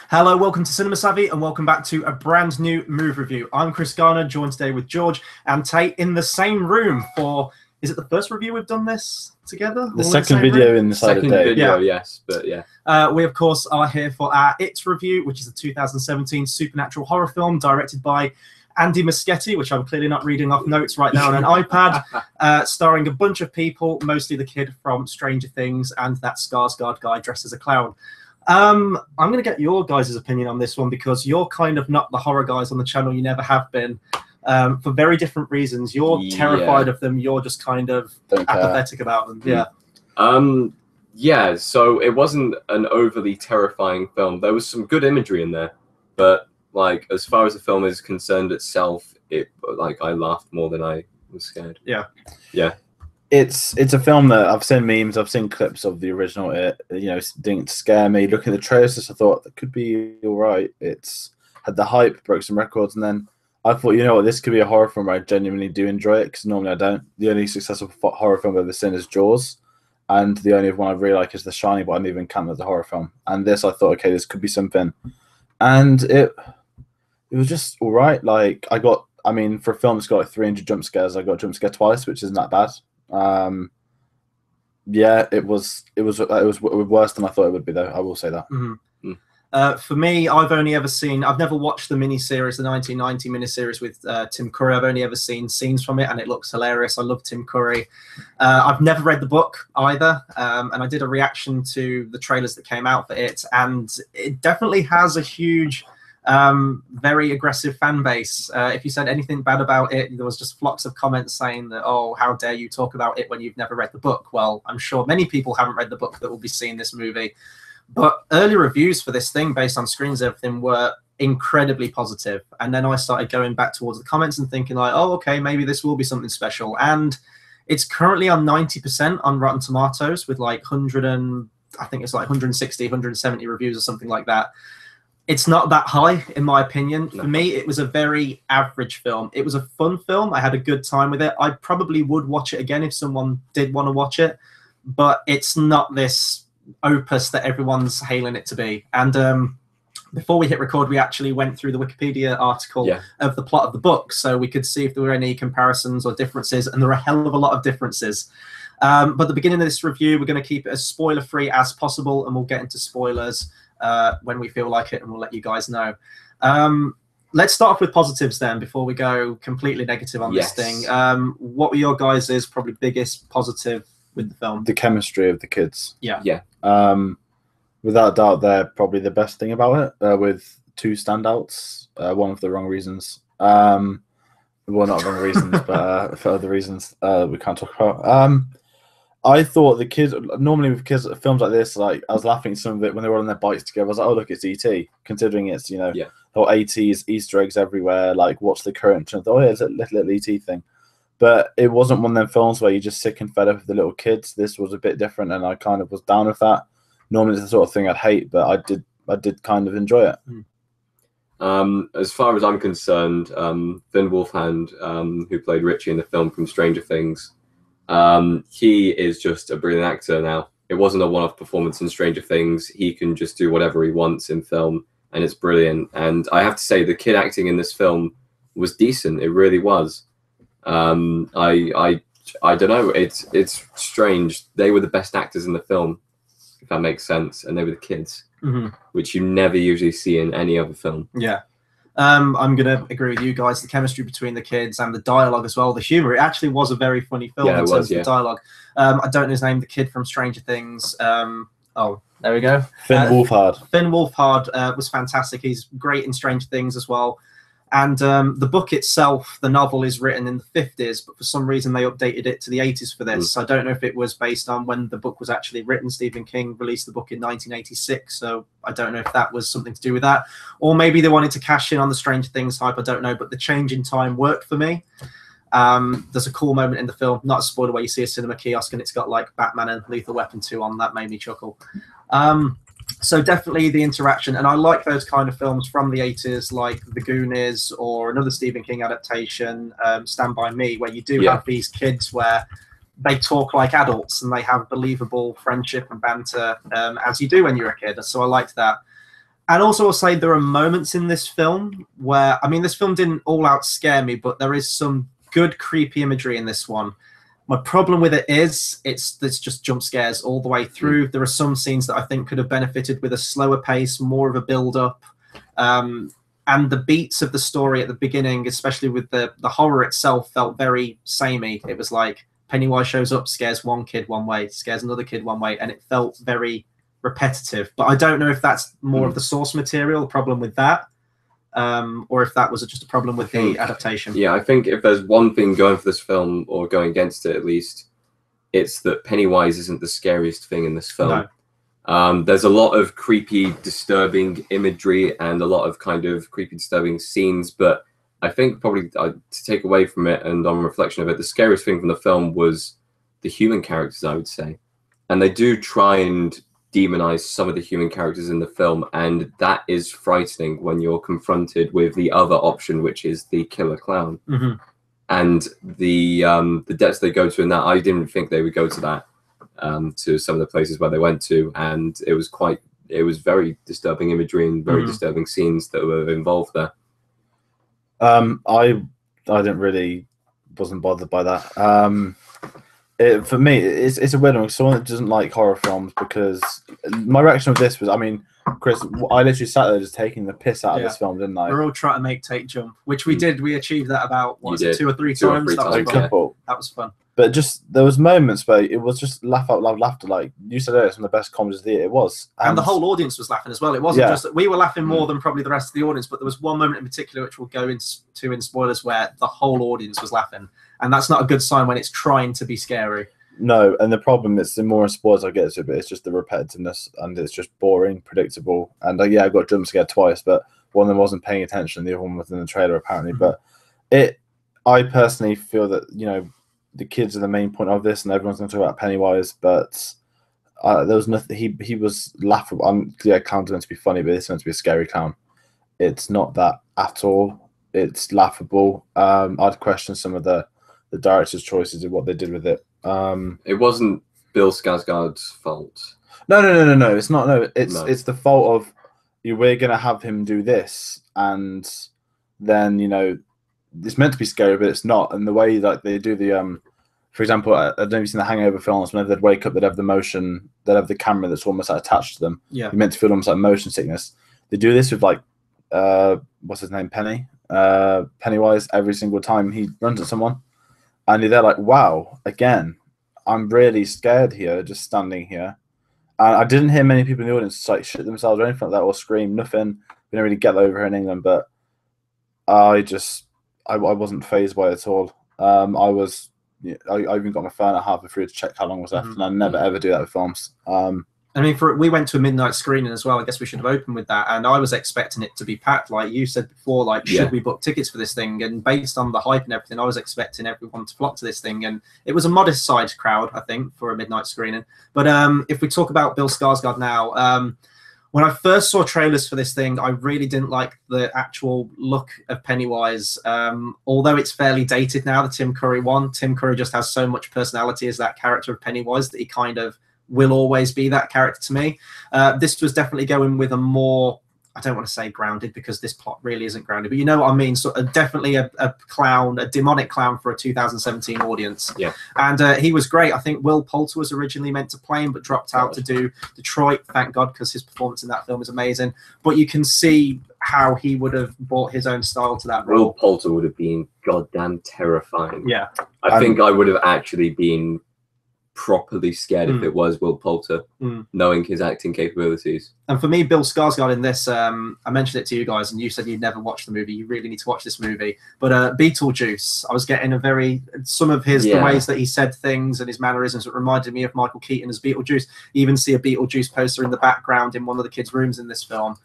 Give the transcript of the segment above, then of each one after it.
Hello, welcome to Cinema Savvy, and welcome back to a brand new movie review. I'm Chris Garner, joined today with George and Tate in the same room for, is it the first review we've done this together? The second video room? in the side of day. Video, yes, but yeah. We, of course, are here for our It review, which is a 2017 supernatural horror film directed by Andy Muschietti, which I'm clearly not reading off notes right now on an iPad, starring a bunch of people, mostly the kid from Stranger Things and that Skarsgård guy dressed as a clown. I'm going to get your guys' opinion on this one because you're kind of not the horror guys on the channel. You never have been, for very different reasons. You're terrified of them. You're just kind of apathetic about them. Yeah, so it wasn't an overly terrifying film. There was some good imagery in there, but like as far as the film is concerned itself, I laughed more than I was scared. Yeah. It's a film that I've seen memes, I've seen clips of the original. It didn't scare me. Looking at the trailers, I thought that could be all right. It's had the hype, broke some records, and then I thought, you know what, this could be a horror film where I genuinely do enjoy it, because normally I don't. The only successful horror film I've ever seen is Jaws, and the only one I really like is The Shining, but I don't even count it as a horror film. And this, I thought, okay, this could be something, and it was just all right. Like for a film that's got like 300 jump scares, I got jump scare twice, which isn't that bad. Yeah, it was worse than I thought it would be, though. I will say that. For me, I've never watched the miniseries, the 1990 miniseries with Tim Curry. I've only ever seen scenes from it, and it looks hilarious. I love Tim Curry. I've never read the book either, and I did a reaction to the trailers that came out for it, and it definitely has a huge, very aggressive fan base. If you said anything bad about it, there was just flocks of comments saying that, oh, how dare you talk about it when you've never read the book. Well, I'm sure many people haven't read the book that will be seeing this movie. But early reviews for this thing, based on screens and everything, were incredibly positive. And then I started going back towards the comments and thinking like, oh, okay, maybe this will be something special. And it's currently on 90% on Rotten Tomatoes with like 160, 170 reviews or something like that. It's not that high, in my opinion. For me, it was a very average film. It was a fun film. I had a good time with it. I probably would watch it again if someone did want to watch it. But it's not this opus that everyone's hailing it to be. And before we hit record, we actually went through the Wikipedia article of the plot of the book, so we could see if there were any comparisons or differences, and there are a hell of a lot of differences. But at the beginning of this review, we're going to keep it as spoiler-free as possible, and we'll get into spoilers when we feel like it, and we'll let you guys know. Let's start off with positives then, before we go completely negative on this thing. What were your guys' probably biggest positive with the film? The chemistry of the kids. Yeah. Without doubt, they're probably the best thing about it, with two standouts. One of the wrong reasons. Well, not wrong reasons, but for other reasons we can't talk about. I thought the kids, normally with kids films like this, like I was laughing at some of it when they were on their bikes together. I was like, oh, look, it's E.T. Considering it's, the whole 80s, Easter eggs everywhere, like what's the current trend? Oh, yeah, it's a little E.T. thing. But it wasn't one of them films where you're just sick and fed up with the little kids. This was a bit different, and I kind of was down with that. Normally it's the sort of thing I'd hate, but I did kind of enjoy it. As far as I'm concerned, Finn Wolfhard, who played Richie in the film from Stranger Things, he is just a brilliant actor now. It wasn't a one-off performance in Stranger Things. He can just do whatever he wants in film, and it's brilliant. And I have to say, the kid acting in this film was decent. It really was. I don't know. It's strange. They were the best actors in the film, if that makes sense, and they were the kids, which you never usually see in any other film. Yeah. I'm going to agree with you guys. The chemistry between the kids and the dialogue as well, the humor. It actually was a very funny film in terms of the dialogue. I don't know his name, the kid from Stranger Things. Oh, there we go. Finn Wolfhard. Finn Wolfhard was fantastic. He's great in Stranger Things as well. And the book itself, the novel, is written in the 50s, but for some reason they updated it to the 80s for this. I don't know if it was based on when the book was actually written. Stephen King released the book in 1986, so I don't know if that was something to do with that. Or maybe they wanted to cash in on the Stranger Things hype, I don't know, but the change in time worked for me. There's a cool moment in the film, not a spoiler, where you see a cinema kiosk and it's got like Batman and Lethal Weapon 2 on. That made me chuckle. So definitely the interaction, and I like those kind of films from the 80s, like The Goonies or another Stephen King adaptation, Stand By Me, where you do have these kids where they talk like adults and they have believable friendship and banter, as you do when you're a kid. So I liked that. And also, I'll say there are moments in this film where, I mean, this film didn't all out scare me, but there is some good creepy imagery in this one. My problem with it is it's just jump scares all the way through. There are some scenes that I think could have benefited with a slower pace, more of a build-up. And the beats of the story at the beginning, especially with the horror itself, felt very samey. It was like Pennywise shows up, scares one kid one way, scares another kid one way, and it felt very repetitive. But I don't know if that's more of the source material, the problem with that, or if that was just a problem with the adaptation. Yeah, I think if there's one thing going for this film, or going against it at least, it's that Pennywise isn't the scariest thing in this film. No. There's a lot of creepy, disturbing imagery and a lot of kind of creepy, disturbing scenes, but I think probably to take away from it and on reflection of it, the scariest thing from the film was the human characters, I would say. And they do try and demonize some of the human characters in the film, and that is frightening when you're confronted with the other option, which is the killer clown. And the depths they go to in that, I didn't think they would go to that, to some of the places where they went to, and it was very disturbing imagery and very disturbing scenes that were involved there. I wasn't bothered by that. For me, it's a weird one. Someone that doesn't like horror films, because my reaction of this was, I mean, Chris, I literally sat there just taking the piss out of this film, didn't I? We're all trying to make Tate jump, which we did. We achieved that about 2 or 3 2 or times. 3 That was times, fun. That was fun. But just there was moments where it was just laugh out loud laughter. Like you said earlier, it's one of the best comedies of the year. It was, and the whole audience was laughing as well. It wasn't just that we were laughing more than probably the rest of the audience, but there was one moment in particular which we'll go into in spoilers where the whole audience was laughing, and that's not a good sign when it's trying to be scary. No, and the problem is the more spoilers I get to it, it's just the repetitiveness, and it's just boring, predictable. And yeah, I got jump scared twice, but one of them wasn't paying attention, the other one was in the trailer apparently. But I personally feel that, you know, the kids are the main point of this, and everyone's going to talk about Pennywise, but there was nothing. He was laughable. Clowns are meant to be funny, but it's meant to be a scary clown. It's not that at all. It's laughable. I'd question some of the director's choices of what they did with it. It wasn't Bill Skarsgård's fault. No. It's not. No, it's the fault of we're going to have him do this, and then, you know, it's meant to be scary, but it's not. And the way like they do the for example, I don't know if you've seen the Hangover films. Whenever they'd wake up, they'd have the motion, they'd have the camera that's almost like attached to them. Yeah, you're meant to feel almost like motion sickness. They do this with like what's his name, Pennywise. Every single time he runs at someone, and they're like, wow, again, I'm really scared here, just standing here. And I didn't hear many people in the audience like shit themselves or anything like that, or scream. Nothing. We don't really get that over here in England, but I wasn't fazed by it at all. I even got my phone at halfway through to check how long was left, and I never ever do that with films. I mean, we went to a midnight screening as well. I guess we should have opened with that, and I was expecting it to be packed, like you said before. Like, should we book tickets for this thing? And based on the hype and everything, I was expecting everyone to flock to this thing, and it was a modest-sized crowd, I think, for a midnight screening. But if we talk about Bill Skarsgård now. When I first saw trailers for this thing, I really didn't like the actual look of Pennywise. Although it's fairly dated now, the Tim Curry one. Tim Curry just has so much personality as that character of Pennywise that he kind of will always be that character to me. This was definitely going with a more, I don't want to say grounded, because this plot really isn't grounded, but you know what I mean. So definitely a clown, a demonic clown for a 2017 audience. Yeah, and he was great. I think Will Poulter was originally meant to play him, but dropped out to do Detroit. Thank God, because his performance in that film is amazing. But you can see how he would have brought his own style to that role. Will Poulter would have been goddamn terrifying. Yeah, I think I would have actually been properly scared if it was Will Poulter, knowing his acting capabilities. And for me, Bill Skarsgård in this, I mentioned it to you guys, and you said you'd never watched the movie. You really need to watch this movie. But Beetlejuice, I was getting some of his the ways that he said things and his mannerisms that reminded me of Michael Keaton as Beetlejuice. You even see a Beetlejuice poster in the background in one of the kids' rooms in this film.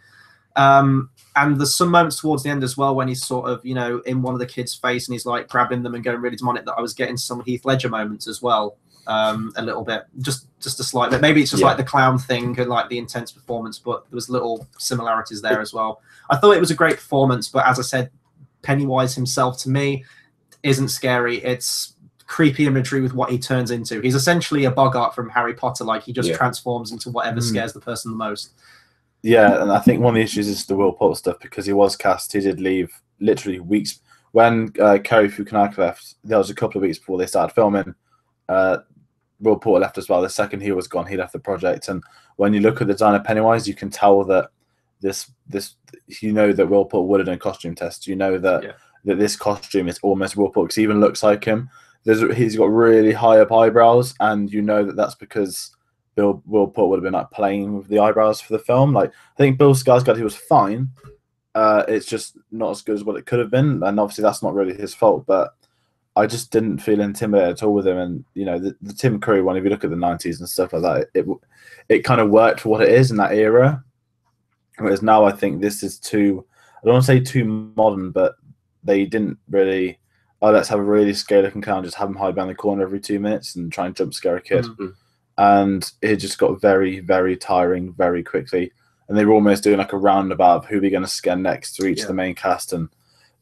And there's some moments towards the end as well when he's sort of, you know, in one of the kids' face and he's like grabbing them and going really demonic, that I was getting some Heath Ledger moments as well. A little bit, just a slight bit. Maybe it's just like the clown thing and like the intense performance, but there was little similarities there as well. I thought it was a great performance, but as I said, Pennywise himself to me isn't scary. It's creepy imagery with what he turns into. He's essentially a Bogart from Harry Potter. Like, he just transforms into whatever scares the person the most. Yeah, and I think one of the issues is the Will Poulter stuff, because he was cast. He did leave literally weeks when Kerry Fukunaga left. There was a couple of weeks before they started filming. Will Poulter left as well. The second he was gone, he left the project. And when you look at the design of Pennywise, you can tell that this you know that Will Poulter would have done costume tests. You know that that this costume is almost Will Poulter, because he even looks like him. He's got really high up eyebrows, and you know that that's because Will Poulter would have been like playing with the eyebrows for the film. Like, I think Bill Skarsgård, he was fine. It's just not as good as what it could have been, and obviously that's not really his fault. But I just didn't feel intimidated at all with him. And you know, the Tim Curry one, if you look at the 90s and stuff like that, it kind of worked for what it is in that era. Whereas now I think this is too, I don't want to say too modern, but they didn't really, let's have a really scary looking clown, just have him hide behind the corner every 2 minutes and try and jump scare a kid. Mm-hmm. And it just got very, very tiring very quickly. And they were almost doing like a roundabout of who we're going to scare next to reach the main cast. And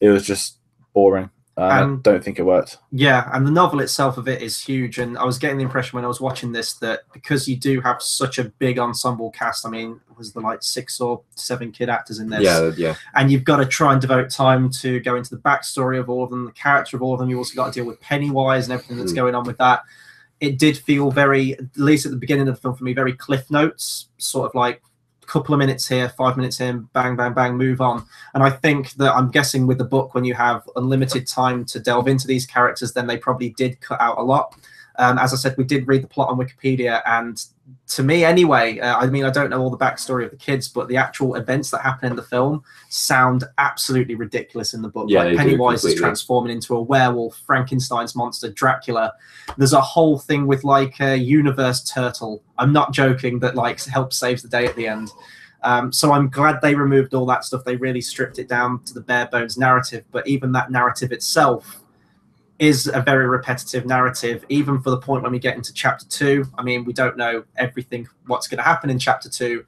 it was just boring. I don't think it worked. Yeah, and the novel itself of it is huge. And I was getting the impression when I was watching this that because you do have such a big ensemble cast, I mean, was there like 6 or 7 kid actors in this? Yeah. And you've got to try and devote time to go into the backstory of all of them, the character of all of them. You also got to deal with Pennywise and everything that's going on with that. It did feel very, at least at the beginning of the film for me, very Cliff Notes, sort of like couple of minutes here, 5 minutes here, bang, bang, bang, move on. And I think that, I'm guessing with the book, when you have unlimited time to delve into these characters, then they probably did cut out a lot. As I said, we did read the plot on Wikipedia, and to me anyway, I mean, I don't know all the backstory of the kids, but the actual events that happen in the film sound absolutely ridiculous in the book. Yeah, like Pennywise is transforming into a werewolf, Frankenstein's monster, Dracula. There's a whole thing with like a universe turtle. I'm not joking, that like helps saves the day at the end. So I'm glad they removed all that stuff. They really stripped it down to the bare bones narrative, but even that narrative itself is a very repetitive narrative, even for the point when we get into chapter 2. I mean, we don't know everything what's going to happen in chapter 2,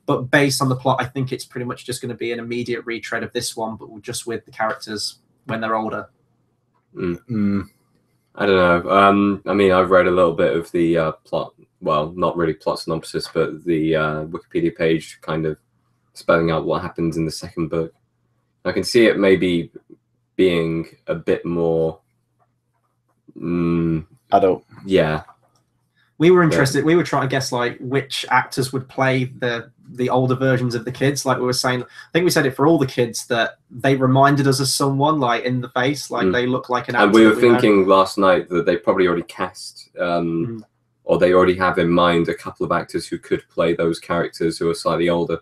but based on the plot, I think it's pretty much just going to be an immediate retread of this one, but just with the characters when they're older. I don't know. I mean, I've read a little bit of the plot. Well, not really plot synopsis, but the Wikipedia page kind of spelling out what happens in the second book. I can see it maybe being a bit more adult. Yeah. We were interested. We were trying to guess like which actors would play the older versions of the kids. Like we were saying, I think we said it for all the kids that they reminded us of someone like in the face, like they look like an actor. And we were thinking last night that they probably already cast, or they already have in mind a couple of actors who could play those characters who are slightly older.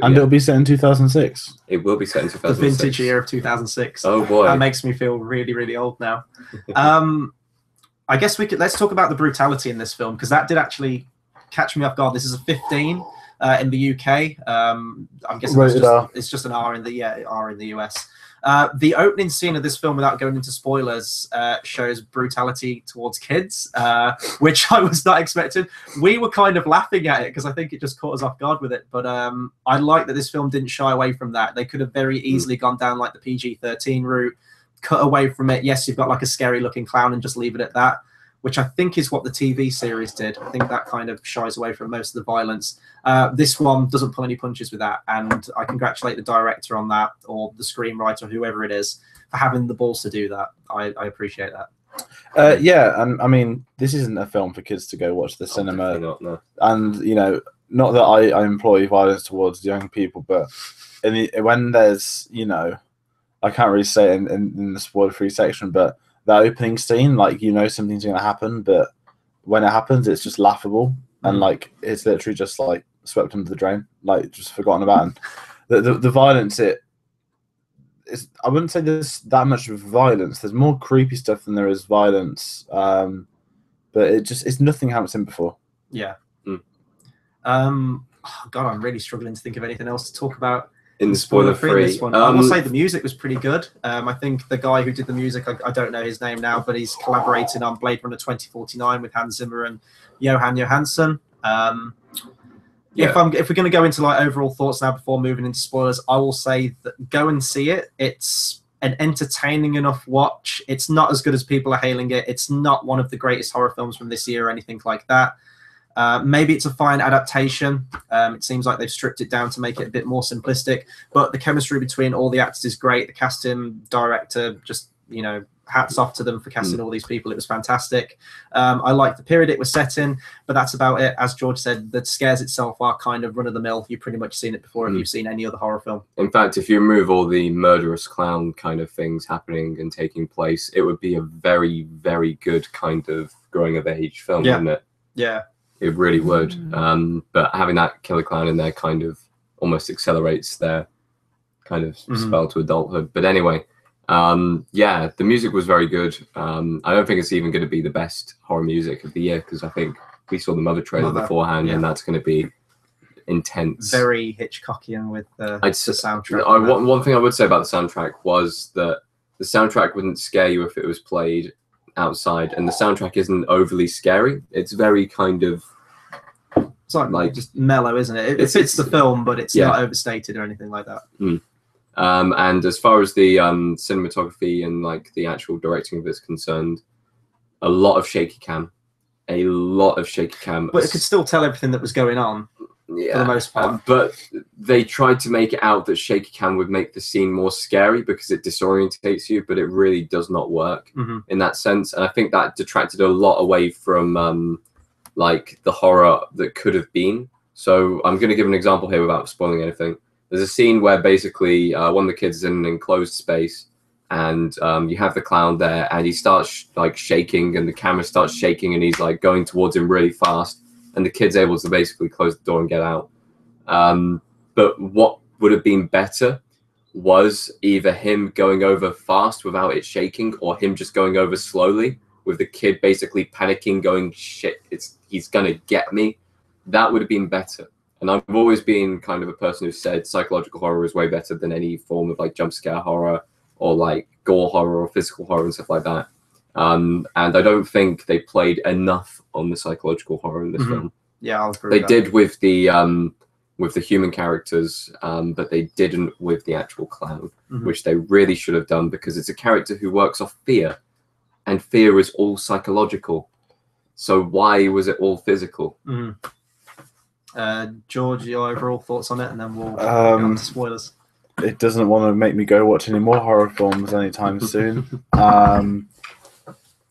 And it'll be set in 2006. It will be set in 2006. The vintage year of 2006. Oh boy, that makes me feel really, really old now. I guess let's talk about the brutality in this film, because that did actually catch me off guard. This is a 15 in the UK. I'm guessing it's just an R in the R in the US. The opening scene of this film, without going into spoilers, shows brutality towards kids, which I was not expecting. We were kind of laughing at it because I think it just caught us off guard with it. But I like that this film didn't shy away from that. They could have very easily gone down like the PG-13 route, cut away from it. Yes, you've got like a scary looking clown and just leave it at that, which I think is what the TV series did. I think that kind of shies away from most of the violence. This one doesn't pull any punches with that, and I congratulate the director on that, or the screenwriter, whoever it is, for having the balls to do that. I appreciate that. Yeah, and I mean, this isn't a film for kids to go watch the cinema. not, no. And, you know, not that I employ violence towards young people, but when there's, you know, I can't really say it in the spoiler-free section, but that opening scene, like, you know something's going to happen, but when it happens, it's just laughable. And, like, it's literally just, like, swept under the drain, like, just forgotten about. And the violence, I wouldn't say there's that much violence. There's more creepy stuff than there is violence. But it's nothing I haven't seen before. Yeah. God, I'm really struggling to think of anything else to talk about. In the spoiler-free one. I will say the music was pretty good. I think the guy who did the music, I don't know his name now, but he's collaborating on Blade Runner 2049 with Hans Zimmer and Johan Johansson. If we're going to go into like overall thoughts now before moving into spoilers, I will say that go and see it. It's an entertaining enough watch. It's not as good as people are hailing it. It's not one of the greatest horror films from this year or anything like that. Maybe it's a fine adaptation. It seems like they've stripped it down to make it a bit more simplistic, but the chemistry between all the actors is great. The casting director, just, you know, hats off to them for casting all these people. It was fantastic. I like the period it was set in, but that's about it. As George said, the scares itself are kind of run-of-the-mill. You've pretty much seen it before if you've seen any other horror film. In fact, if you remove all the murderous clown kind of things happening and taking place, it would be a very, very good kind of growing of age film, wouldn't it? Yeah. It really would. But having that killer clown in there kind of almost accelerates their kind of spell to adulthood. But anyway, yeah, the music was very good. I don't think it's even going to be the best horror music of the year, because I think we saw the Mother trailer beforehand, and that's going to be intense. Very Hitchcockian with the soundtrack. One thing I would say about the soundtrack was that the soundtrack wouldn't scare you if it was played outside, and the soundtrack isn't overly scary. It's very kind of... It's like just mellow, isn't it? It fits the film, but it's not overstated or anything like that. And as far as the cinematography and like the actual directing of it is concerned, a lot of shaky cam. But it could still tell everything that was going on for the most part. But they tried to make it out that shaky cam would make the scene more scary because it disorientates you, but it really does not work in that sense. And I think that detracted a lot away from like the horror that could have been. So I'm going to give an example here without spoiling anything. There's a scene where basically one of the kids is in an enclosed space, and you have the clown there, and he starts like shaking, and the camera starts shaking, and he's like going towards him really fast, and the kid's able to basically close the door and get out. But what would have been better was either him going over fast without it shaking, or him just going over slowly with the kid basically panicking, going, shit, he's gonna get me. That would have been better. And I've always been kind of a person who said psychological horror is way better than any form of like jump scare horror or like gore horror or physical horror and stuff like that. And I don't think they played enough on the psychological horror in this film. Yeah, I'll agree. They did with the human characters, but they didn't with the actual clown, which they really should have done, because it's a character who works off fear, and fear is all psychological. So why was it all physical? George, your overall thoughts on it, and then we'll get on to spoilers. It doesn't want to make me go watch any more horror films anytime soon.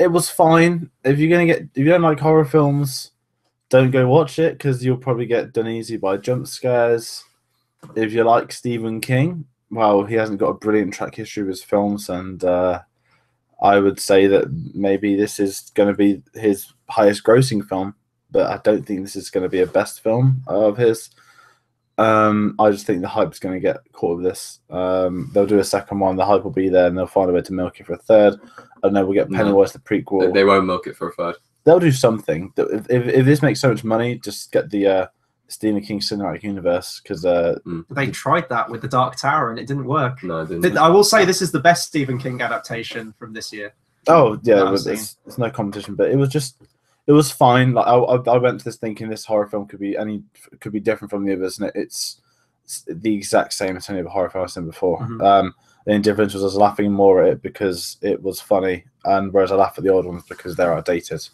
It was fine. If you don't like horror films, don't go watch it, because you'll probably get done easy by jump scares. If you like Stephen King, well, he hasn't got a brilliant track history with his films, and I would say that maybe this is going to be his highest grossing film, but I don't think this is going to be a best film of his. I just think the hype's going to get caught with this. They'll do a second one, the hype will be there, and they'll find a way to milk it for a third. And then we'll get Pennywise the prequel. They won't milk it for a third. They'll do something. If this makes so much money, just get the Stephen King cinematic universe, because they tried that with The Dark Tower and it didn't work. No, it didn't. I will say this is the best Stephen King adaptation from this year. Oh yeah, it's no competition, but it was fine. Like I went to this thinking this horror film could be different from the others, and it's the exact same as any other horror film I've seen before. The only difference was I was laughing more at it because it was funny, and whereas I laugh at the old ones because they're outdated.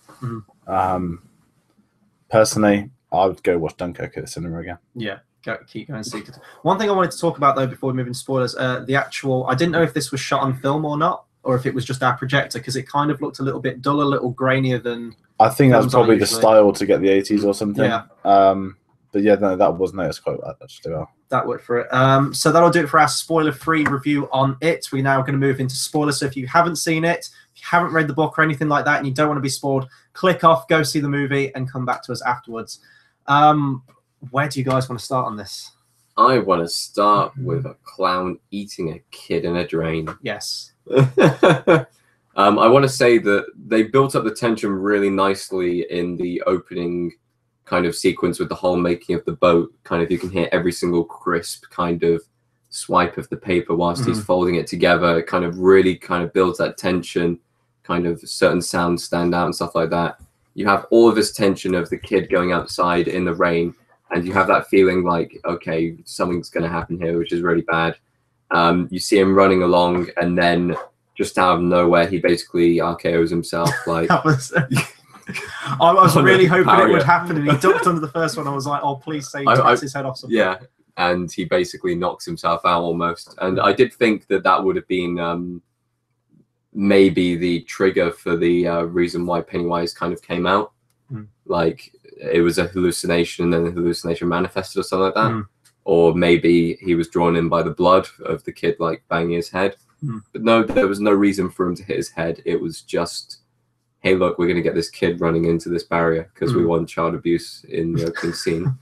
Personally, I would go watch Dunkirk at the cinema again. Yeah, keep going. One thing I wanted to talk about though before we move into spoilers, I didn't know if this was shot on film or not, or if it was just our projector, because it kind of looked a little bit dull, a little grainier than. I think that's probably the style to get the 80s or something. Yeah. But yeah, no, that was noticed quite bad actually. Well. That worked for it. So that'll do it for our spoiler-free review on it. We're now going to move into spoilers. So if you haven't seen it, if you haven't read the book or anything like that, and you don't want to be spoiled, click off, go see the movie, and come back to us afterwards. Where do you guys want to start on this? I want to start with a clown eating a kid in a drain. Yes. I want to say that they built up the tension really nicely in the opening kind of sequence with the whole making of the boat. Kind of, you can hear every single crisp kind of swipe of the paper whilst he's folding it together. It kind of really kind of builds that tension, kind of certain sounds stand out and stuff like that. You have all of this tension of the kid going outside in the rain, and you have that feeling like, okay, something's going to happen here, which is really bad. You see him running along, and then just out of nowhere, he basically RKOs himself. Like I was really Under hoping it would barrier. happen, and he ducked under the first one. I was like, oh, please say he gets his head off something. Yeah, and he basically knocks himself out almost. And I did think that would have been maybe the trigger for the reason why Pennywise kind of came out. Like it was a hallucination, and then the hallucination manifested or something like that. Or maybe he was drawn in by the blood of the kid like banging his head. But no, there was no reason for him to hit his head. It was just, hey, look, we're going to get this kid running into this barrier because we want child abuse in the opening scene.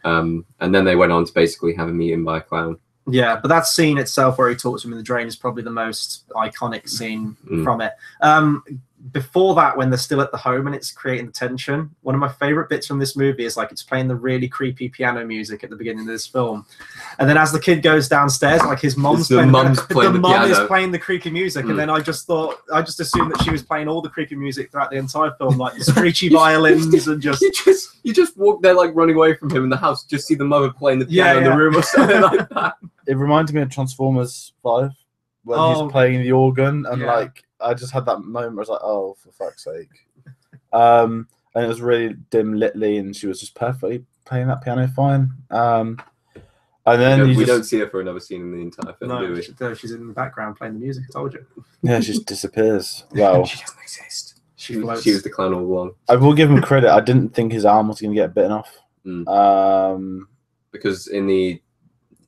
And then they went on to basically have him eaten by a clown. Yeah, but that scene itself where he talks to him in the drain is probably the most iconic scene from it. Before that, when they're still at the home and it's creating the tension, one of my favorite bits from this movie is like it's playing the really creepy piano music at the beginning of this film, and then as the kid goes downstairs, like his mom's playing the mom is playing the creepy music, and then I just assumed that she was playing all the creepy music throughout the entire film, like the screechy violins and just you just walk there like running away from him in the house, just see the mother playing the piano in the room or something like that. It reminded me of Transformers 5 when he's playing the organ, and like I just had that moment where I was like, oh, for fuck's sake. And it was really dim litly, and she was just perfectly playing that piano fine. And then we don't see her for another scene in the entire film, do we? No, she's in the background playing the music, I told you. Yeah, she just disappears. Well, she doesn't exist. She was the clown all along. I will give him credit. I didn't think his arm was going to get bitten off. Because in the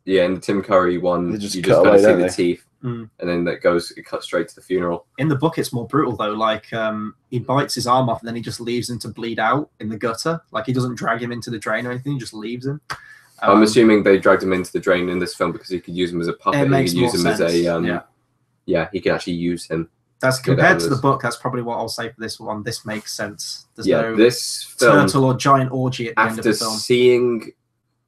Tim Curry one, you just cut kind of away, see the teeth. And then it cuts straight to the funeral. In the book, it's more brutal though. Like he bites his arm off, and then he just leaves him to bleed out in the gutter. Like he doesn't drag him into the drain or anything; he just leaves him. I'm assuming they dragged him into the drain in this film because he could use him as a puppet. It makes he could use more him sense. as a he could actually use him. That's compared to the book. That's probably what I'll say for this one. This makes sense. There's no this film, turtle or giant orgy at the end of the film. After seeing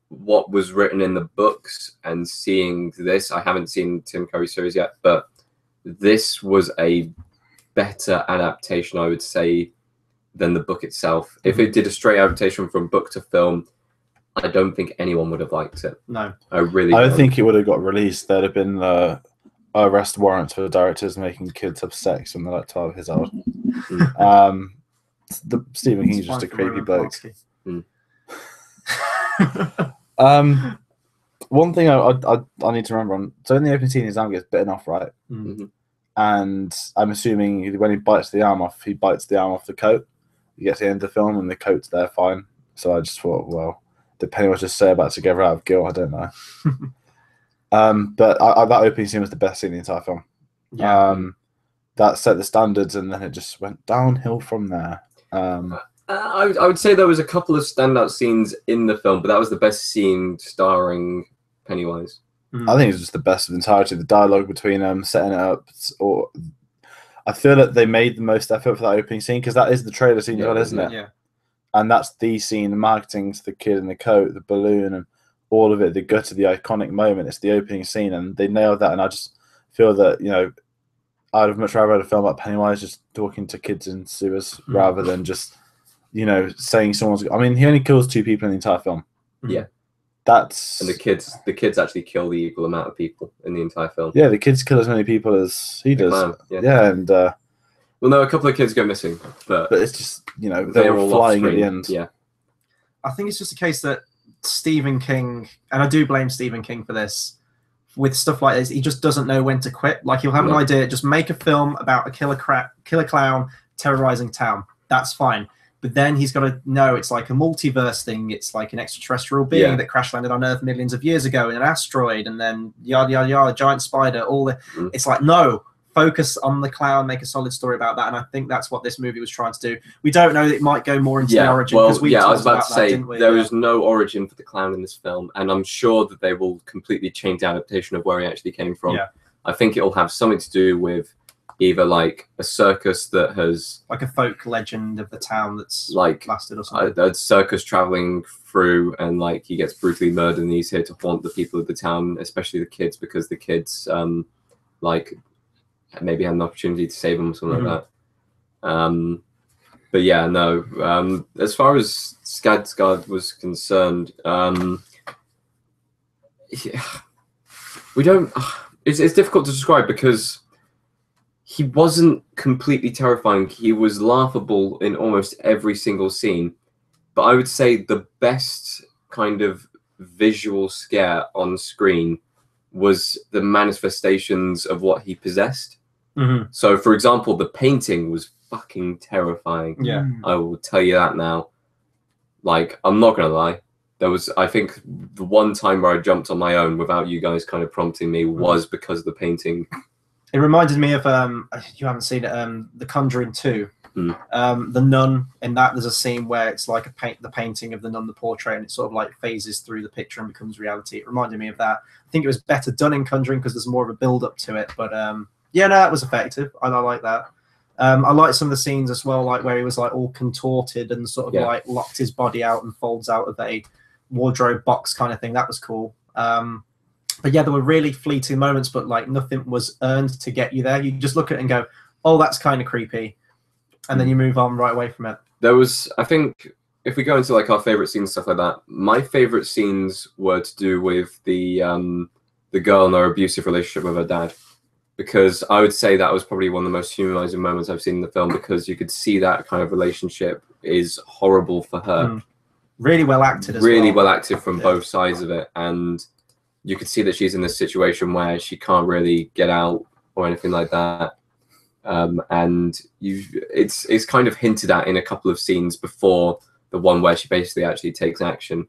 what was written in the books and seeing this, I haven't seen Tim Curry series yet, but this was a better adaptation, I would say, than the book itself. If it did a straight adaptation from book to film, I don't think anyone would have liked it. No, I don't think it would have got released. There'd have been arrest warrants for directors making kids have sex when they're like 12 years old. Stephen King's just a creepy bloke. One thing I need to remember on. So in the opening scene, his arm gets bitten off, right? And I'm assuming when he bites the arm off, he bites the arm off the coat. You get to the end of the film, and the coat's there fine. So I just thought, well, did Pennywise just say about to get her out of guilt? I don't know. But that opening scene was the best scene in the entire film. That set the standards, and then it just went downhill from there. I would say there was a couple of standout scenes in the film, but that was the best scene starring Pennywise. I think it's just the best of the entirety. The dialogue between them, setting it up. Or I feel that they made the most effort for that opening scene because that is the trailer scene, isn't it? Yeah. And that's the scene, the marketing to the kid in the coat, the balloon, and all of it, the gut of the iconic moment. It's the opening scene, and they nailed that. And I just feel that, I'd have much rather had a film about Pennywise just talking to kids in sewers rather than just, saying someone's. I mean, he only kills 2 people in the entire film. Yeah. That's and the kids actually kill the equal amount of people in the entire film. Yeah, the kids kill as many people as he does. And well, no, a couple of kids go missing, but it's just they're all flying at the end. Yeah, I think it's just a case that Stephen King, and I do blame Stephen King for this, with stuff like this, he just doesn't know when to quit. Like he'll have an idea, just make a film about a killer clown terrorizing town. That's fine. But then he's got to know it's like a multiverse thing. It's like an extraterrestrial being that crash landed on Earth millions of years ago in an asteroid, and then yada yada yada, giant spider. All the it's like no, focus on the clown, make a solid story about that. And I think that's what this movie was trying to do. We don't know that it might go more into the origin because I was about to say there is no origin for the clown in this film, and I'm sure that they will completely change the adaptation of where he actually came from. Yeah. I think it will have something to do with either like a circus that has like a folk legend of the town that's like lasted or something. A circus traveling through, and like he gets brutally murdered, and he's here to haunt the people of the town, especially the kids, because the kids like maybe had an opportunity to save them or something like that. But yeah, no. As far as Skarsgård was concerned, we don't. It's difficult to describe because he wasn't completely terrifying. He was laughable in almost every single scene. But I would say the best kind of visual scare on screen was the manifestations of what he possessed. So, for example, the painting was fucking terrifying. Yeah. I will tell you that now. Like, I'm not gonna lie. There was, I think, the one time where I jumped on my own without you guys kind of prompting me was because of the painting. It reminded me of you haven't seen it, The Conjuring 2. The nun in that, there's a scene where it's like the painting of the nun, the portrait, and it sort of like phases through the picture and becomes reality. It reminded me of that. I think it was better done in Conjuring because there's more of a build up to it. But yeah, no, that was effective. I like that. I like some of the scenes as well, like where he was like all contorted and sort of like locked his body out and folds out of a wardrobe box kind of thing. That was cool. But yeah, there were really fleeting moments, but like nothing was earned to get you there. You just look at it and go, oh, that's kind of creepy. And then you move on right away from it. There was, I think, if we go into like our favorite scenes and stuff like that, my favorite scenes were to do with the girl and her abusive relationship with her dad, because I would say that was probably one of the most humanizing moments I've seen in the film, because you could see that kind of relationship is horrible for her. Really well acted as well. Really well acted from both sides of it, and you could see that she's in this situation where she can't really get out or anything like that. And it's kind of hinted at in a couple of scenes before the one where she basically actually takes action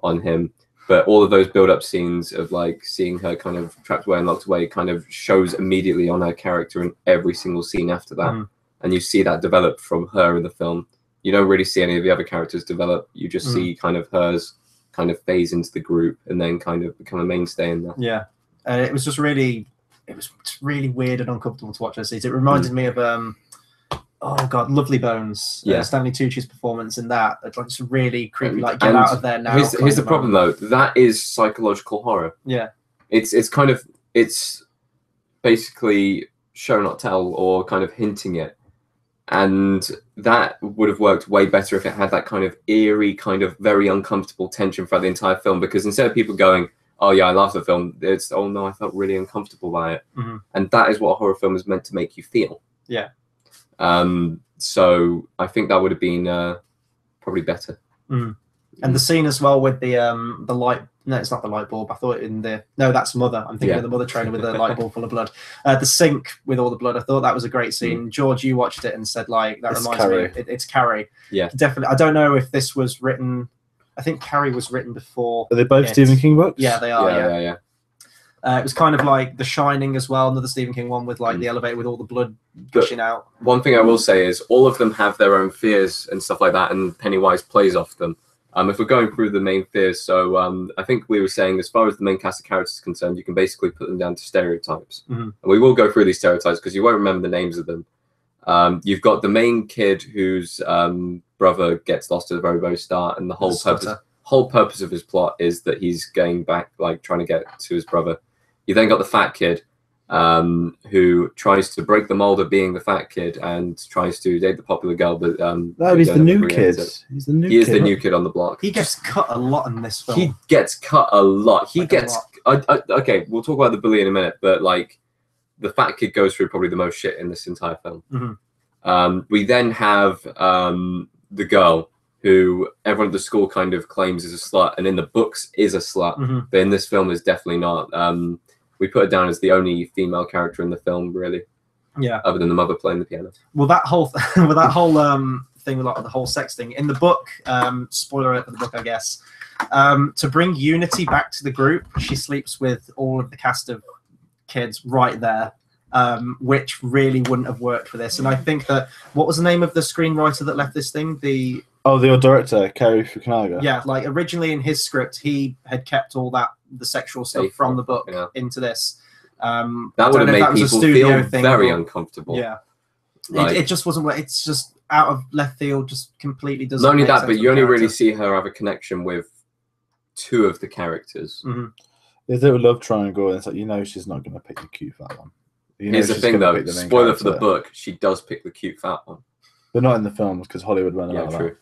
on him. But all of those build-up scenes of like seeing her kind of trapped away and locked away kind of shows immediately on her character in every single scene after that. And you see that develop from her in the film. You don't really see any of the other characters develop. You just see kind of hers kind of phase into the group and then kind of become a mainstay in that. Yeah, it was just really, it was really weird and uncomfortable to watch those scenes. It reminded me of oh god, Lovely Bones. Stanley Tucci's performance in that. It's like just really creepy. Like, get out of there now. Here's the problem though. That is psychological horror. Yeah, it's kind of, it's basically show not tell, or kind of hinting it. And that would have worked way better if it had that kind of eerie, kind of very uncomfortable tension throughout the entire film. Because instead of people going, oh yeah, I love the film, it's, oh no, I felt really uncomfortable by it. And that is what a horror film is meant to make you feel. Yeah. So I think that would have been probably better. And the scene as well with the light. No, it's not the light bulb. I thought no, that's Mother. I'm thinking of the Mother trainer with the light bulb full of blood. The sink with all the blood. I thought that was a great scene. George, you watched it and said like that reminds me. It's Carrie. Yeah, definitely. I don't know if this was written. I think Carrie was written before. Are they both Stephen King books? Yeah, they are. Yeah. It was kind of like The Shining as well, another Stephen King one with like the elevator with all the blood gushing out. One thing I will say is all of them have their own fears and stuff like that, and Pennywise plays off them. If we're going through the main fears, so I think we were saying as far as the main cast of characters is concerned, you can basically put them down to stereotypes. And we will go through these stereotypes because you won't remember the names of them. You've got the main kid whose brother gets lost at the very, very start, and the whole purpose of his plot is that he's going back, like trying to get to his brother. You then got the fat kid who tries to break the mold of being the fat kid and tries to date the popular girl, but he's the new kid. He's the new. He is the new kid on the block. He gets cut a lot in this film. He gets cut a lot. He gets. Okay, we'll talk about the bully in a minute, but like the fat kid goes through probably the most shit in this entire film. We then have the girl who everyone at the school kind of claims is a slut, and in the books is a slut, but in this film is definitely not. We put it down as the only female character in the film, really. Yeah. Other than the mother playing the piano. Well, that whole thing with like the whole sex thing in the book. Spoiler alert for the book, I guess. To bring unity back to the group, she sleeps with all of the cast of kids right there, which really wouldn't have worked for this. And I think that what was the name of the screenwriter that left this thing? The director, Cary Fukunaga. Yeah, like originally in his script, he had kept all the sexual stuff from the book into this. That would have made people feel very uncomfortable. Yeah, like, it just wasn't. It's just out of left field. Just completely doesn't. Not only that, but you only really see her have a connection with two of the characters. There's a little love triangle, and it's like she's not going to pick the cute fat one. Here's the thing, though. Spoiler for the book: she does pick the cute fat one, but not in the films because Hollywood went along. Yeah, true.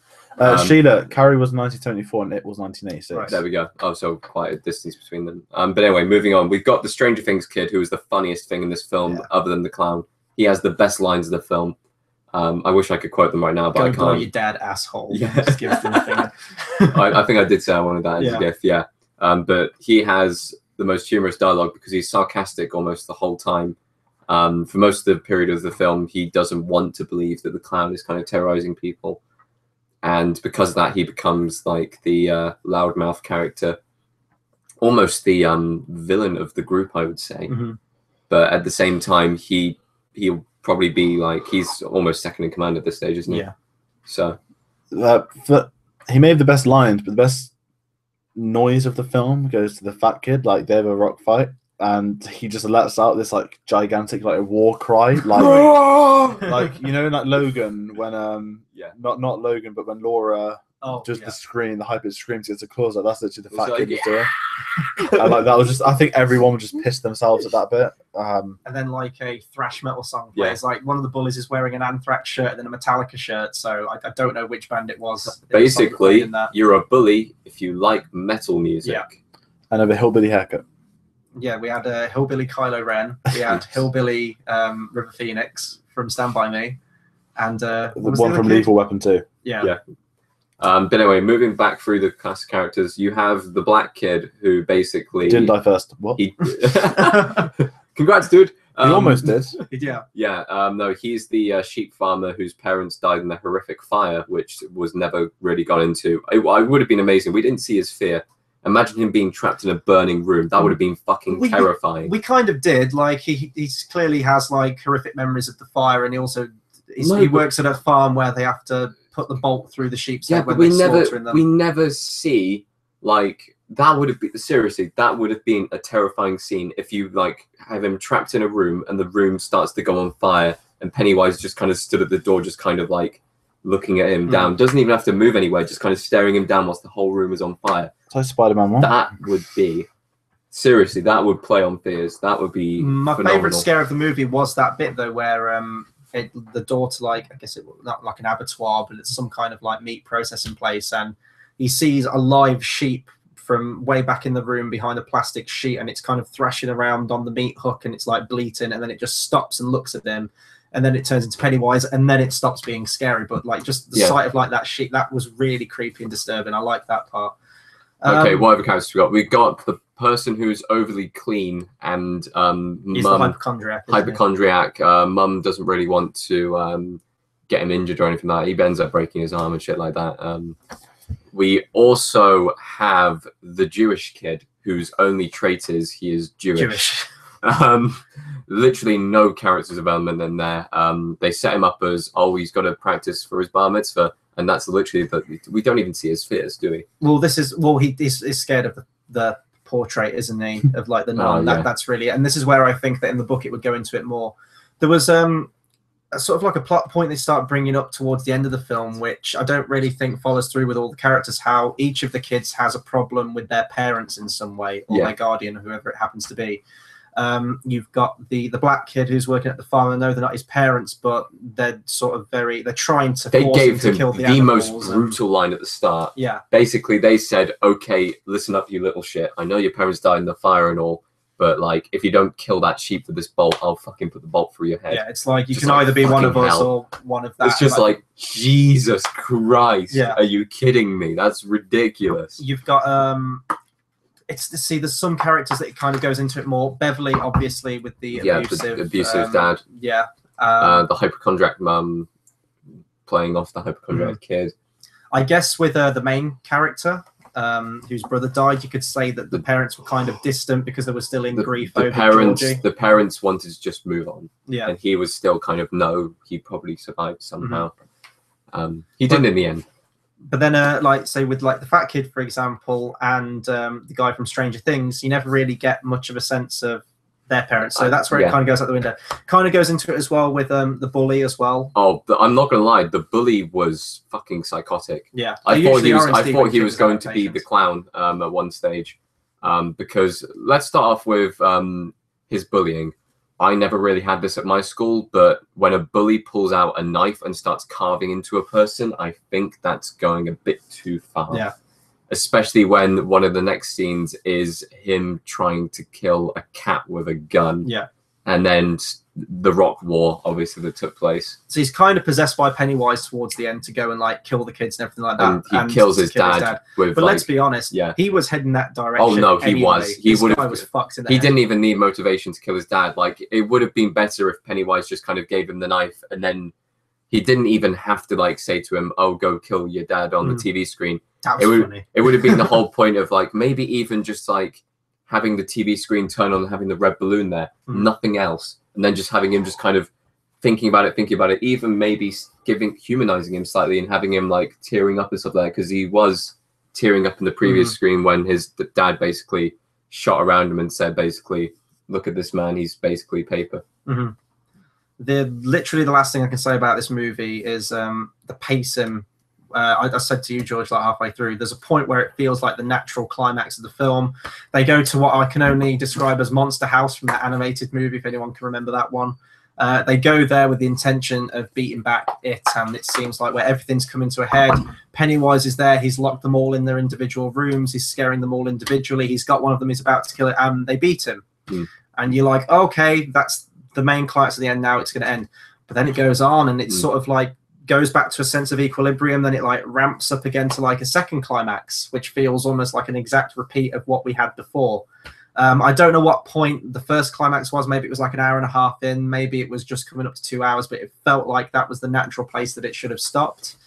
Sheila, Carrie was 1974 and it was 1986. Right, there we go. Oh, so quite a distance between them. But anyway, moving on. We've got the Stranger Things kid, who was the funniest thing in this film, other than the clown. He has the best lines of the film. I wish I could quote them right now, but I can't. Go you dad, asshole. Yeah. Just gives them the finger. I think I did say I wanted that as a gift, yeah. But he has the most humorous dialogue because he's sarcastic almost the whole time. For most of the period of the film, he doesn't want to believe that the clown is kind of terrorizing people. And because of that, he becomes like the loudmouth character, almost the villain of the group, I would say. But at the same time, he'll probably be like, he's almost second in command at this stage, isn't he? Yeah. So he made the best lines, but the best noise of the film goes to the fat kid. Like, they have a rock fight, and he just lets out this like gigantic like war cry, like like you know, like Logan when not Logan, but when Laura the scream, the high pitched screams gets a claws. Like, that's literally the fat kid was doing. And like that was just, I think everyone would just piss themselves at that bit. And then like a thrash metal song plays. Like one of the bullies is wearing an Anthrax shirt and then a Metallica shirt. So I don't know which band it was. Basically, you're a bully if you like metal music. Yeah. And have a hillbilly haircut. Yeah, we had Hillbilly Kylo Ren. We had Hillbilly River Phoenix from Stand By Me. And the one from Lethal Weapon 2. Yeah. But anyway, moving back through the cast of characters, you have the black kid who basically didn't die first. What? Congrats, dude. He almost did. Yeah. No, he's the sheep farmer whose parents died in a horrific fire, which was never really got into. It would have been amazing. We didn't see his fear. Imagine him being trapped in a burning room. That would have been fucking terrifying. We kind of did. Like he clearly has like horrific memories of the fire, and he works at a farm where they have to put the bolt through the sheep's head when they're slaughtering them. We never see, like, that would have been, seriously, that would have been a terrifying scene if you, like, have him trapped in a room and the room starts to go on fire and Pennywise just kind of stood at the door, just kind of, like, looking at him down. Doesn't even have to move anywhere, just kind of staring him down whilst the whole room is on fire. So Spider-Man 1. That would be, seriously, that would play on fears. That would be my favourite scare of the movie was that bit, though, where the door to, like, I guess it was not like an abattoir, but it's some kind of like meat processing place, and he sees a live sheep from way back in the room behind a plastic sheet, and it's kind of thrashing around on the meat hook, and it's like bleating, and then it just stops and looks at them, and then it turns into Pennywise, and then it stops being scary. But like just the sight of like that sheep, that was really creepy and disturbing. I like that part. Okay, what other characters we got? We got the person who's overly clean and he's the hypochondriac. Hypochondriac. Mum doesn't really want to get him injured or anything like that. He ends up breaking his arm and shit like that. We also have the Jewish kid whose only trait is he is Jewish. Literally no character development in there. They set him up as, he's got to practice for his bar mitzvah. And that's literally we don't even see his fears, do we? Well, he's scared of the portrait, isn't he? Of like the nun. That's really, and this is where I think that in the book it would go into it more. There was a sort of like a plot point they start bringing up towards the end of the film, which I don't really think follows through with all the characters. How each of the kids has a problem with their parents in some way, or their guardian, whoever it happens to be. You've got the black kid who's working at the farm. I know they're not his parents, but they're sort of they're trying to force him to kill the most brutal line at the start. Yeah. Basically, they said, okay, listen up, you little shit. I know your parents died in the fire and all, but like, if you don't kill that sheep with this bolt, I'll fucking put the bolt through your head. Yeah, it's like you can either be one of us or one of that. It's just like Jesus Christ. Yeah. Are you kidding me? That's ridiculous. You've got there's some characters that it kind of goes into it more. Beverly, obviously, with the abusive dad. Yeah. The hypochondriac mum playing off the hypochondriac kid. I guess with the main character, whose brother died, you could say that the parents were kind of distant because they were still in grief over Georgie. The parents wanted to just move on. Yeah. And he was still kind of, no, he probably survived somehow. He didn't in the end. But then, like, say, with, like, the fat kid, for example, and the guy from Stranger Things, you never really get much of a sense of their parents. So that's where it kind of goes out the window. Kind of goes into it as well with the bully as well. Oh, I'm not going to lie. The bully was fucking psychotic. Yeah. I thought he was going to be the clown at one stage. Because let's start off with his bullying. I never really had this at my school, but when a bully pulls out a knife and starts carving into a person, I think that's going a bit too far. Yeah. Especially when one of the next scenes is him trying to kill a cat with a gun. Yeah. And then the Rock War, obviously, that took place. So he's kind of possessed by Pennywise towards the end to go and like kill the kids and everything like that. And he kills his dad. With, but like, let's be honest, yeah, he was heading that direction. Oh no, he anyway. was. He would have. Was fucked in the he head. didn't even need motivation to kill his dad. Like, it would have been better if Pennywise just kind of gave him the knife, and then he didn't even have to like say to him, "Oh, go kill your dad" on the TV screen. That was funny. It would have been the whole point of like maybe even just like having the TV screen turn on and having the red balloon there, nothing else, and then just having him just kind of thinking about it, even maybe humanizing him slightly and having him like tearing up and stuff like that, because he was tearing up in the previous screen when his dad basically shot around him and said, basically, look at this man, he's basically paper. Literally the last thing I can say about this movie is the pacing. I said to you, George, like halfway through, there's a point where it feels like the natural climax of the film. They go to what I can only describe as Monster House from that animated movie, if anyone can remember that one. They go there with the intention of beating back it, and it seems like where everything's coming to a head. Pennywise is there. He's locked them all in their individual rooms. He's scaring them all individually. He's got one of them. He's about to kill it, and they beat him. And you're like, okay, that's the main climax at the end. Now it's going to end. But then it goes on, and it's sort of like goes back to a sense of equilibrium. Then it like ramps up again to like a second climax, which feels almost like an exact repeat of what we had before. I don't know what point the first climax was. Maybe it was like an hour and a half in. Maybe it was just coming up to 2 hours, but it felt like that was the natural place that it should have stopped.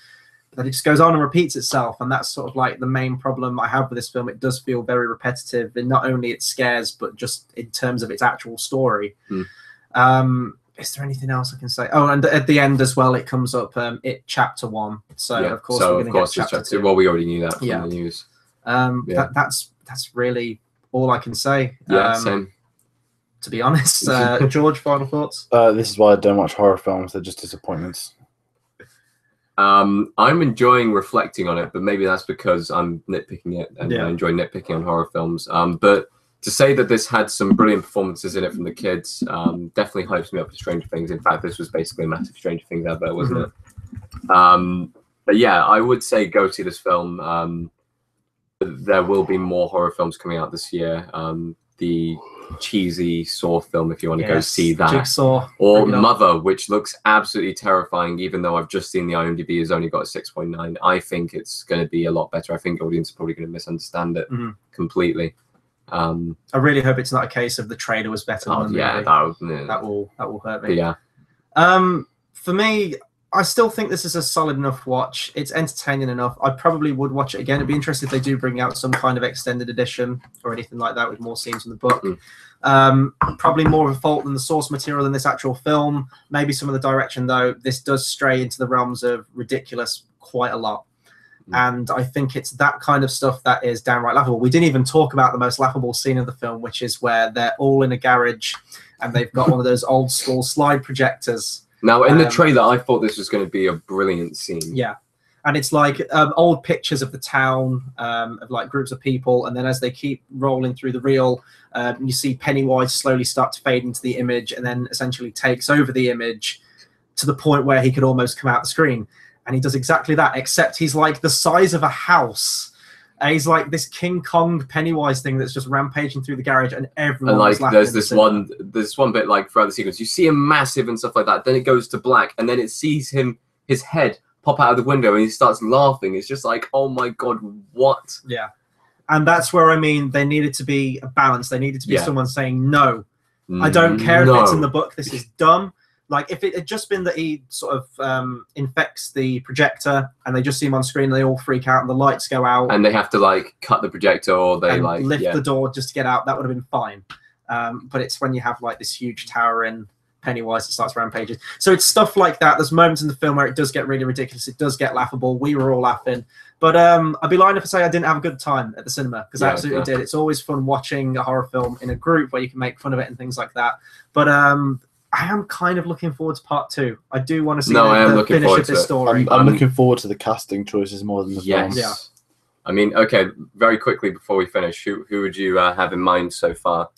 But it just goes on and repeats itself, and that's sort of like the main problem I have with this film. It does feel very repetitive in not only its scares, but just in terms of its actual story. Is there anything else I can say? Oh, and at the end as well, it comes up, It Chapter 1. So, of course, we're going to get Chapter 2. Well, we already knew that from the news. That's really all I can say. Same. To be honest. George, final thoughts? This is why I don't watch horror films. They're just disappointments. I'm enjoying reflecting on it, but maybe that's because I'm nitpicking it, and I enjoy nitpicking on horror films. But to say that this had some brilliant performances in it from the kids definitely hypes me up for Stranger Things. In fact, this was basically a massive Stranger Things advert, wasn't it? But yeah, I would say go see this film. There will be more horror films coming out this year. The cheesy Saw film, if you want to go see that. Jigsaw. Or Mother, which looks absolutely terrifying, even though I've just seen the IMDb has only got a 6.9. I think it's going to be a lot better. I think audience are probably going to misunderstand it completely. I really hope it's not a case of the trailer was better than the movie. That will hurt me. But for me, I still think this is a solid enough watch. It's entertaining enough. I probably would watch it again. It'd be interesting if they do bring out some kind of extended edition or anything like that with more scenes from the book. Probably more of a fault than the source material than this actual film. Maybe some of the direction, though. This does stray into the realms of ridiculous quite a lot. And I think it's that kind of stuff that is downright laughable. We didn't even talk about the most laughable scene of the film, which is where they're all in a garage and they've got one of those old school slide projectors. Now, in the trailer, I thought this was going to be a brilliant scene. Yeah. And it's like old pictures of the town, of like groups of people. And then as they keep rolling through the reel, you see Pennywise slowly start to fade into the image and then essentially takes over the image to the point where he could almost come out the screen. And he does exactly that, except he's like the size of a house. He's like this King Kong Pennywise thing that's just rampaging through the garage, and everyone like there's this one bit like throughout the sequence, you see him massive and stuff like that. Then it goes to black, and then it sees his head pop out of the window, and he starts laughing. It's just like, oh my god, what? Yeah, and that's where I mean they needed to be a balance. They needed to be someone saying no. I don't care if it's in the book. This is dumb. Like, if it had just been that he sort of infects the projector and they just see him on screen and they all freak out and the lights go out. And they have to, like, cut the projector or they, like... lift the door just to get out. That would have been fine. But it's when you have, like, this huge towering Pennywise that starts rampaging. So it's stuff like that. There's moments in the film where it does get really ridiculous. It does get laughable. We were all laughing. But I'd be lying if I say I didn't have a good time at the cinema, because I absolutely did. It's always fun watching a horror film in a group where you can make fun of it and things like that. But... I am kind of looking forward to part 2. I do want to see the finish of this story. I'm looking forward to the casting choices more than the film. Yeah. I mean, okay, very quickly before we finish, who would you have in mind so far?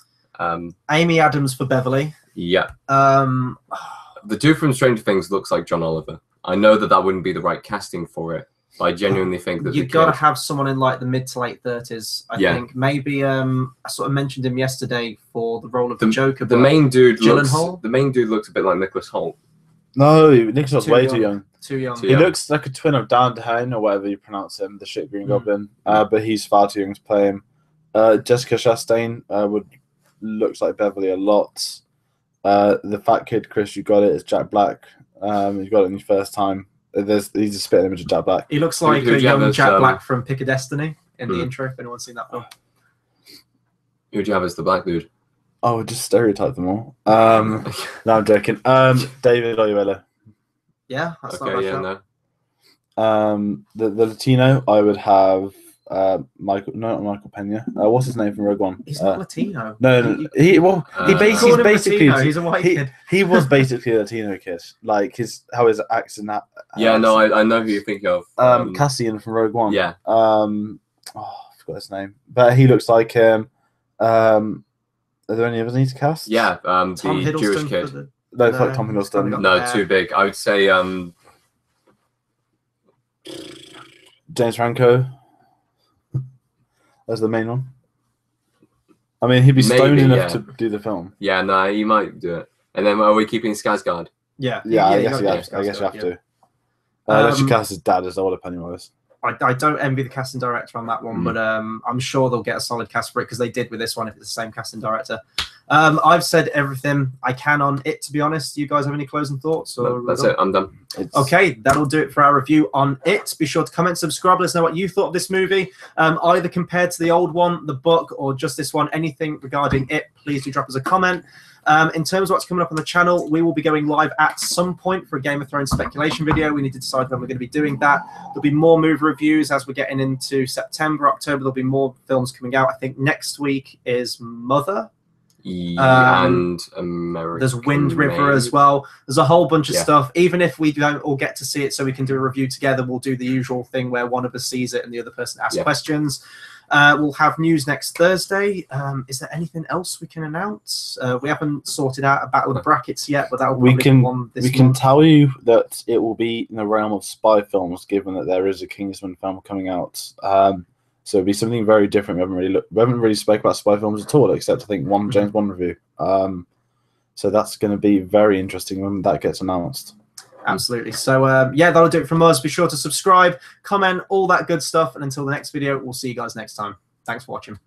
Amy Adams for Beverly. Yeah. The dude from Stranger Things looks like John Oliver. I know that wouldn't be the right casting for it, But I genuinely think that you've got to have someone in like the mid to late 30s. I think maybe I sort of mentioned him yesterday for the role of the Joker. The main dude looks a bit like Nicholas Hoult. No, Nicholas way too young. Too young. He looks like a twin of Dan DeHaan or whatever you pronounce him, the shit Green Goblin. But he's far too young to play him. Jessica Chastain looks like Beverly a lot. The fat kid Chris, you got it, is Jack Black. You got it in your first time. He's a spitting image of Jack Black. He looks like a young Jack Black from Pick of Destiny in the intro. If anyone's seen that film, who would you have as the black dude? Oh, just stereotype them all. No, I'm joking. David Oyuela. Yeah, that's okay. Yeah, no. The Latino, I would have Michael Pena. What's his name from Rogue One? He's not Latino. No. He's basically he's a white kid. He was basically a Latino kid. Like his accent. Yeah, no, I know who you think of. Cassian from Rogue One. Yeah. I forgot his name, but he looks like him. Are there any others need to cast? Yeah, Tom the Hiddleston Jewish kid. No, it's like Tom Hiddleston. No, too big. I would say James Franco. That's the main one. I mean, he'd be stoned enough to do the film. Yeah, no, he might do it. And then are we keeping Skarsgård? Yeah, I guess you have to. Unless you cast his dad as older Pennywise. I don't envy the casting director on that one, but I'm sure they'll get a solid cast for it because they did with this one if it's the same casting director. I've said everything I can on it, to be honest. Do you guys have any closing thoughts? No, that's it. I'm done. Okay, that'll do it for our review on it. Be sure to comment, subscribe, let us know what you thought of this movie, either compared to the old one, the book, or just this one. Anything regarding it, please do drop us a comment. In terms of what's coming up on the channel, we will be going live at some point for a Game of Thrones speculation video. We need to decide when we're going to be doing that. There'll be more movie reviews as we're getting into September, October. There'll be more films coming out. I think next week is Mother. And American there's Wind River as well. There's a whole bunch of stuff. Even if we don't all get to see it so we can do a review together, we'll do the usual thing where one of us sees it and the other person asks questions. We'll have news next Thursday. Is there anything else we can announce? We haven't sorted out a battle of the brackets yet, but that will probably be one this month. We can tell you that it will be in the realm of spy films, given that there is a Kingsman film coming out. So it'll be something very different. We haven't really spoke about spy films at all, except I think one James Bond review. So that's going to be very interesting when that gets announced. Absolutely. So yeah, that'll do it from us. Be sure to subscribe, comment, all that good stuff. And until the next video, we'll see you guys next time. Thanks for watching.